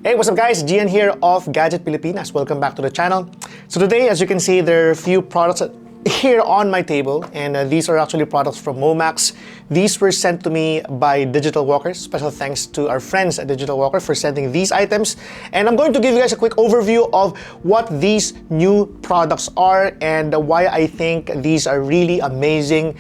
Hey, what's up guys? Gian here of Gadget Pilipinas. Welcome back to the channel. So today, as you can see, there are a few products here on my table, and these are actually products from Momax. These were sent to me by Digital Walkers. Special thanks to our friends at Digital Walker for sending these items. And I'm going to give you guys a quick overview of what these new products are and why I think these are really amazing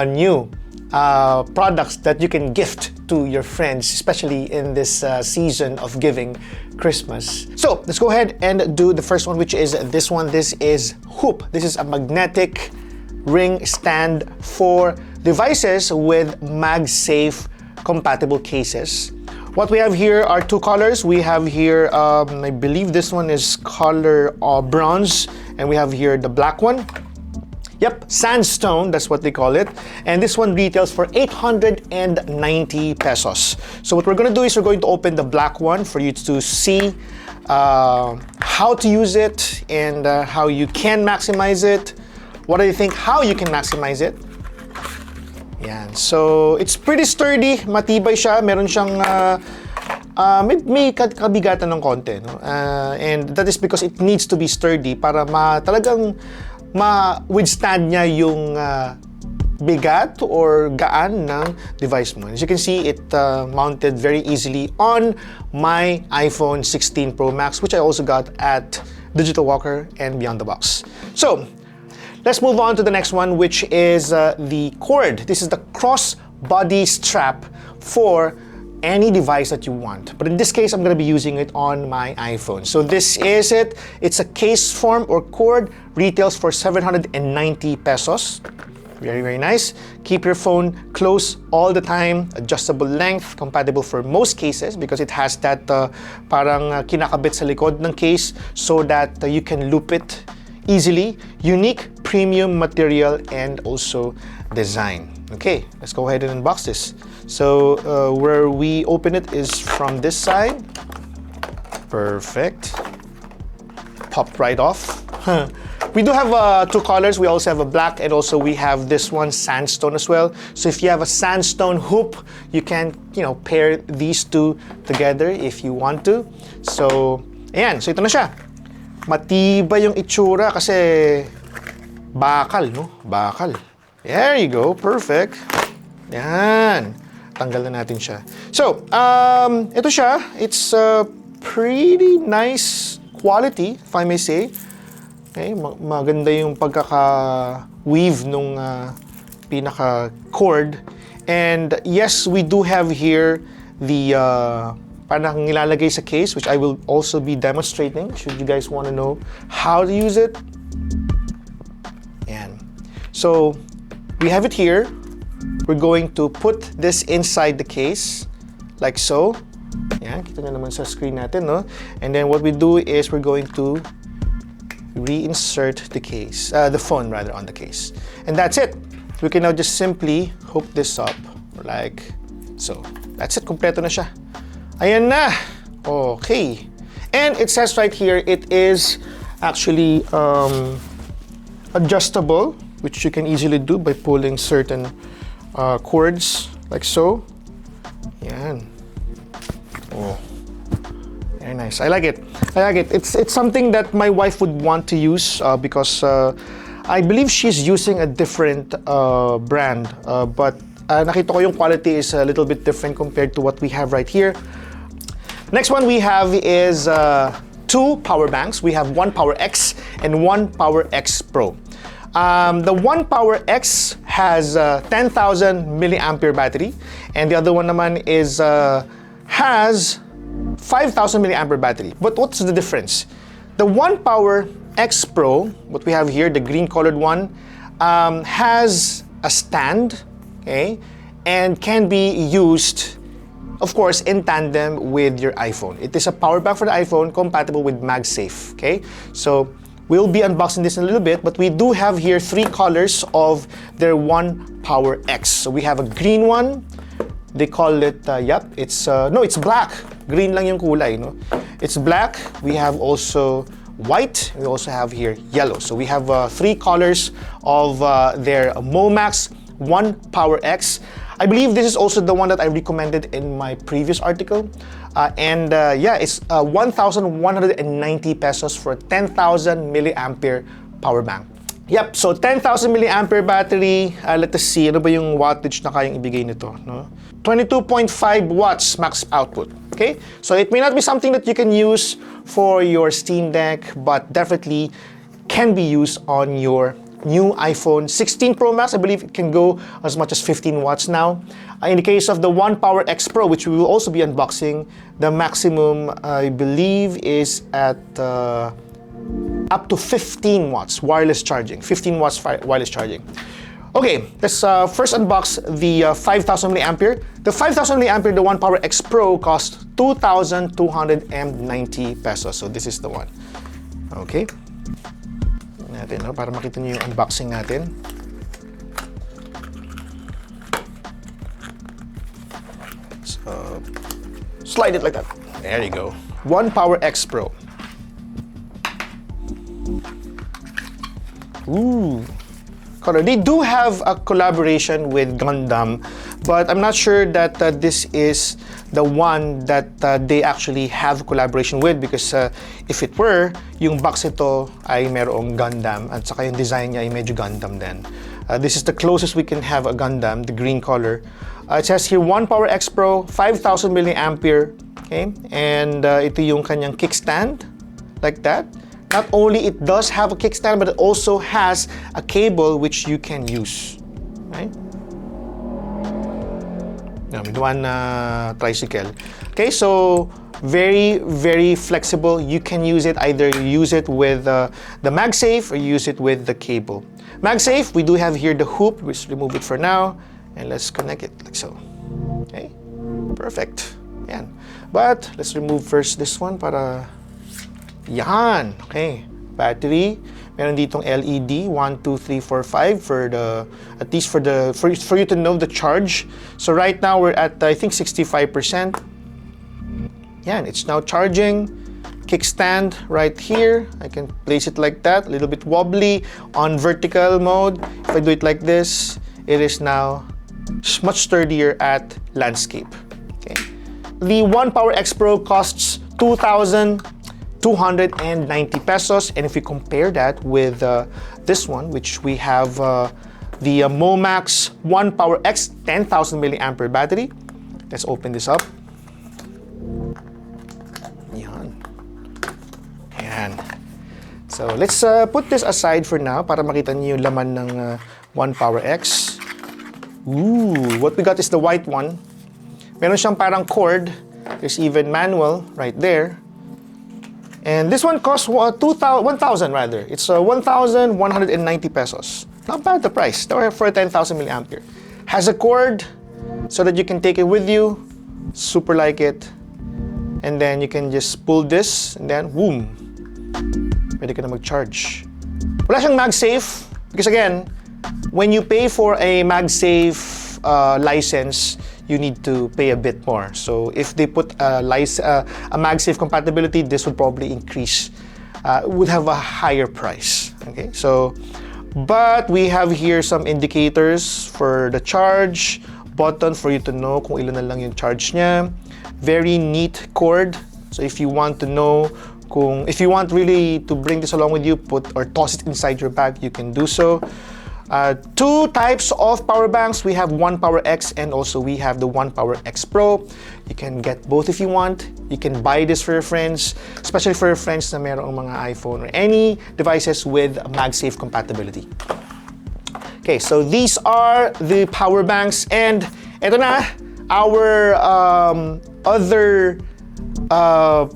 new products that you can gift to your friends, especially in this season of giving, Christmas. So let's go ahead and do the first one, which is this one. This is Hoop. This is a magnetic ring stand for devices with MagSafe compatible cases. What we have here are two colors. We have here, I believe this one is color bronze, and we have here the black one. Yep, sandstone, that's what they call it. And this one retails for 890 pesos. So what we're gonna do is we're going to open the black one for you to see how to use it and how you can maximize it. What do you think how you can maximize it? Yan. So it's pretty sturdy, matibay siya. Meron siyang may kabigatan ng konti, no? And that is because it needs to be sturdy para talagang ma-withstand niya yung bigat or gaan ng device mo. As you can see, it mounted very easily on my iPhone 16 Pro Max, which I also got at Digital Walker and Beyond the Box. So, let's move on to the next one, which is the cord. This is the cross-body strap for any device that you want. But in this case, I'm going to be using it on my iPhone. So this is it. It's a case form or cord. Retails for 790 pesos. Very, very nice. Keep your phone close all the time. Adjustable length, compatible for most cases because it has that parang kinakabit sa likod ng case so that you can loop it easily. Unique premium material and also design. Okay, let's go ahead and unbox this. So where we open it is from this side. Perfect. Popped right off. We do have two colors. We also have a black, and also we have this one, sandstone as well. So if you have a sandstone hoop, you can, pair these two together if you want to. So, ayan. So ito na siya. Matibay yung itsura kasi bakal, no? Bakal. There you go. Perfect. Yan. Tanggal na natin siya. So, ito siya. It's pretty nice quality, if I may say. Okay, maganda yung pagkaka-weave nung pinaka-cord. And yes, we do have here the parang nilalagay sa case, which I will also be demonstrating should you guys want to know how to use it. Yan. So, we have it here. We're going to put this inside the case, like so. Yan, kita nyo naman sa screen natin, no? And then what we do is we're going to reinsert the case, the phone rather, on the case. And that's it. We can now just simply hook this up, like so. That's it, kompleto na siya. Ayan na! Okay. And it says right here, it is actually adjustable, which you can easily do by pulling certain cords, like so. Yan. Oh. Very nice. I like it. I like it. It's something that my wife would want to use because I believe she's using a different brand. But nakita ko yung quality is a little bit different compared to what we have right here. Next one we have is two power banks. We have one Power X and one Power X Pro. The one Power X has 10,000 milliampere battery, and the other one naman is has 5,000 milliampere battery. But what's the difference? The one Power X Pro, what we have here, the green colored one, has a stand, okay, and can be used, of course, in tandem with your iPhone. It is a power bank for the iPhone compatible with MagSafe, okay? So we'll be unboxing this in a little bit, but we do have here three colors of their one Power X. So we have a green one. They call it, no, it's black. Green lang yung kulay, no? It's black. We have also white. We also have here yellow. So we have three colors of their Momax One Power X. I believe this is also the one that I recommended in my previous article. Yeah, it's 1,190 pesos for a 10,000 milliampere power bank. Yep, so 10,000 milliampere battery. Let us see, ano ba yung wattage na kayang ibigay nito? No? 22.5 watts max output. Okay, so it may not be something that you can use for your Steam Deck, but definitely can be used on your new iPhone 16 Pro Max. I believe it can go as much as 15 watts now. In the case of the One Power X Pro, which we will also be unboxing, the maximum, I believe, is at up to 15 watts wireless charging. 15 watts wireless charging. Okay, let's first unbox the 5,000 milliampere. The 5,000 milliampere, the One Power X Pro, costs 2,290 pesos. So this is the one. Okay. Natin, no? Para makita niyo yung unboxing natin. So, slide it like that. There you go. One Power X Pro. Ooh. Color. They do have a collaboration with Gundam, but I'm not sure that this is the one that they actually have collaboration with, because if it were, yung box ito ay merong Gundam at saka yung design niya ay medyo Gundam din. This is the closest we can have a Gundam, the green color. It says here One Power X Pro, 5,000 milliampere, okay? And ito yung kanyang kickstand, like that. Not only it does have a kickstand, but it also has a cable which you can use. Right? With one tricycle. Okay, so very flexible. You can use it, either use it with the MagSafe or use it with the cable. MagSafe, we do have here the hoop. Let's remove it for now, and let's connect it like so. Okay, perfect. Yan. But let's remove first this one para. Yan. Okay. Battery. Meron ditong LED 1, 2, 3, 4, 5 for the, at least for you to know the charge. So right now we're at I think 65%. Yan, it's now charging. Kickstand right here. I can place it like that, a little bit wobbly on vertical mode. If I do it like this, it is now much sturdier at landscape. Okay. The One Power X Pro costs 2,290 pesos, and if we compare that with this one, which we have the Momax One Power X 10,000 milliampere battery. Let's open this up. Yan. Yan. So let's put this aside for now para makita niyo yung laman ng One Power X. Ooh, what we got is the white one. Meron siyang parang cord. There's even manual right there. And this one costs 1,000 rather. It's 1,190 pesos. Not bad the price for a 10,000 milliampere. Has a cord so that you can take it with you. Super like it. And then you can just pull this and then boom. Pwede ka na mag-charge. Wala siyang MagSafe because again, when you pay for a MagSafe license, you need to pay a bit more. So if they put a MagSafe compatibility, this would probably increase, would have a higher price. Okay, so, but we have here some indicators for the charge button for you to know kung ilan na lang yung charge niya. Very neat cord. So if you want to know if you want really to bring this along with you, put or toss it inside your bag, you can do so. Two types of power banks. We have One Power X and also we have the One Power X Pro. You can get both if you want. You can buy this for your friends, especially for your friends na merong mga iPhone or any devices with MagSafe compatibility. Okay, so these are the power banks, and ito na our other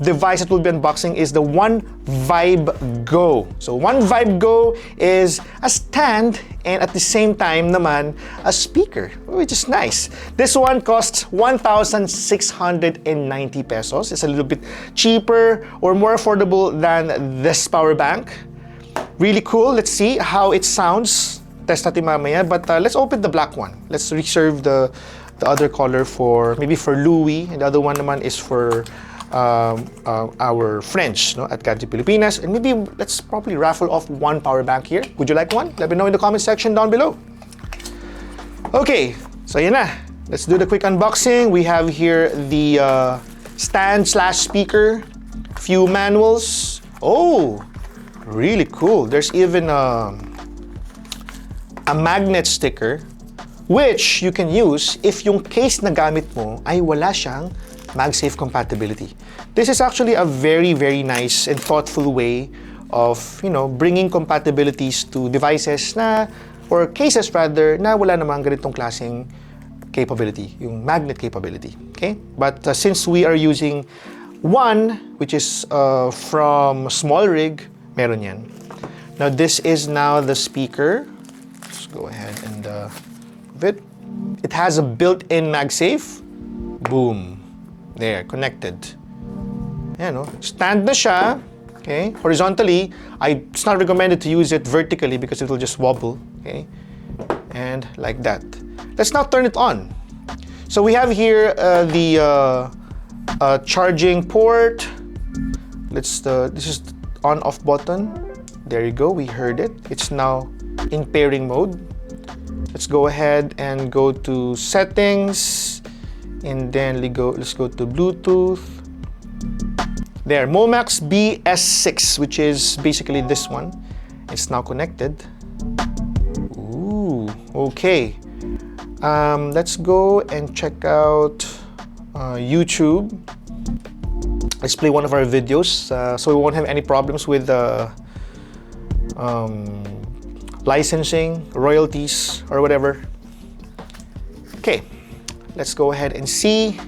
device that we'll be unboxing is the One Vibe Go. So One Vibe Go is a stand and at the same time naman a speaker, which is nice. This one costs 1,690 pesos. It's a little bit cheaper or more affordable than this power bank. Really cool. Let's see how it sounds. Test natin mamaya, but let's open the black one. Let's reserve the other color for maybe for Louis, and the other one naman is for our friends, no, at Gadget Pilipinas. And maybe let's probably raffle off one power bank here. Would you like one? Let me know in the comment section down below. Okay, so yan na. let's do the quick unboxing. We have here the stand/speaker, few manuals. Oh, really cool. There's even a magnet sticker which you can use if yung case na gamit mo ay wala siyang MagSafe compatibility. This is actually a very, very nice and thoughtful way of, bringing compatibilities to devices na, or cases rather, na wala namang ganitong klaseng capability, yung magnet capability. Okay? But since we are using one, which is from Small Rig, meron yan. Now, this is now the speaker. Let's go ahead and move it. It has a built-in MagSafe. Boom. There, connected. Ayan, no? Stand na siya. Okay? Horizontally, it's not recommended to use it vertically because it will just wobble. Okay? And like that. Let's now turn it on. So we have here the charging port. This is on-off button. There you go, we heard it. It's now in pairing mode. Let's go ahead and go to settings, and then let's go to Bluetooth. There, Momax BS6, which is basically this one. It's now connected. Ooh, okay. Let's go and check out YouTube. Let's play one of our videos so we won't have any problems with licensing, royalties, or whatever. Okay, let's go ahead and see.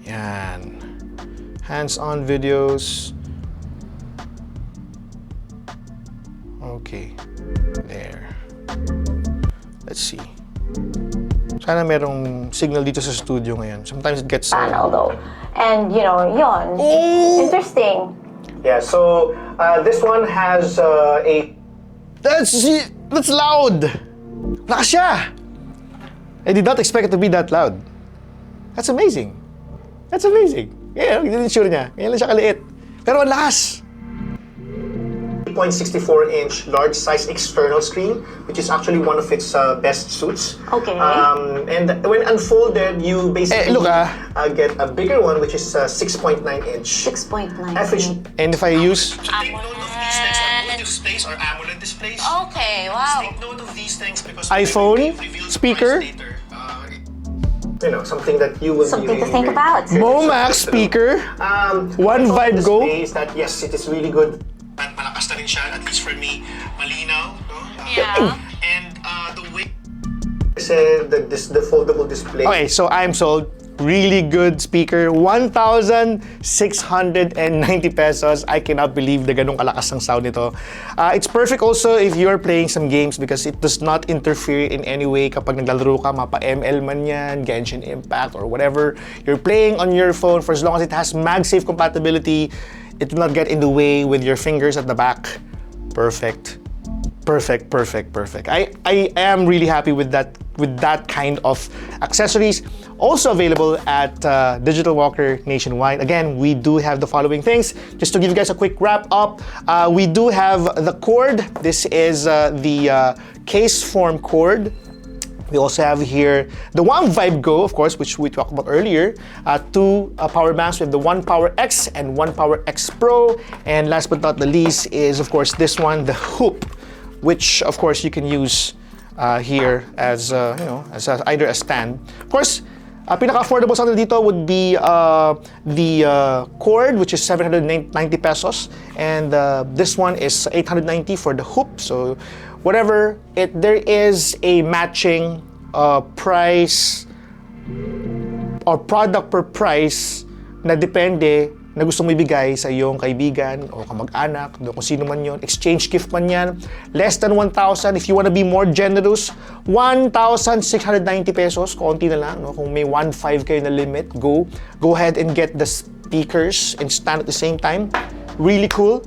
Yan. Hands-on videos. Okay, there. Let's see. Sana merong signal dito sa studio ngayon. Sometimes it gets... Panel though. And, yon. Oh! Interesting. Yeah, so this one has That's loud! Lakas siya! I did not expect it to be that loud. That's amazing. That's amazing. Kaya, hindi sure niya. Kaya lang siya kaliit. Pero ang lakas! 3.64-inch large-size external screen, which is actually one of its best suits. Okay. And when unfolded, you basically get a bigger one, which is 6.9-inch. 6.9. And if I use... So take note of these things, AMOLED displays or AMOLED displays. Okay, wow. Take note of these things because iPhone, speaker. Later, something that you will Something to think about. Momax speaker. One Vibe Go. Is that yes, it is really good. At malakas na rin siya, at least for me, malinaw, no? Yeah. And the way the foldable display. Okay, so I'm sold. Really good speaker. 1,690 pesos. I cannot believe the ganong kalakas ng sound nito. It's perfect also if you're playing some games because it does not interfere in any way kapag naglalaro ka, mapa-ML man yan, Genshin Impact, or whatever. You're playing on your phone for as long as it has MagSafe compatibility. It will not get in the way with your fingers at the back. Perfect. Perfect, perfect, perfect. I am really happy with that kind of accessories. Also available at Digital Walker nationwide. Again, we do have the following things. Just to give you guys a quick wrap up, we do have the cord. This is the case form cord. We also have here the One Vibe Go, of course, which we talked about earlier. Two power banks with the One Power X and One Power X Pro. And last but not the least is, of course, this one, the Hoop, which, of course, you can use here as, as either a stand. Of course, pinaka-affordable sa dito would be the cord, which is 790 pesos. And this one is 890 for the Hoop. So, whatever, there is a matching price or product per price na depende na gusto mo ibigay sa iyong kaibigan o kamag-anak, kung sino man yon, exchange gift man yan, less than 1,000. If you want to be more generous, 1,690 pesos, konti na lang. No? Kung may 1,500 kayo na limit, go ahead and get the speakers and stand at the same time. Really cool.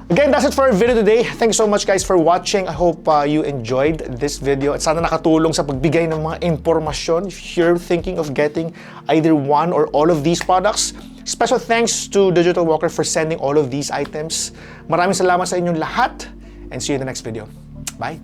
Again, that's it for our video today. Thanks so much guys for watching. I hope you enjoyed this video at sana nakatulong sa pagbigay ng mga impormasyon if you're thinking of getting either one or all of these products. Special thanks to Digital Walker for sending all of these items. Maraming salamat sa inyong lahat and see you in the next video. Bye!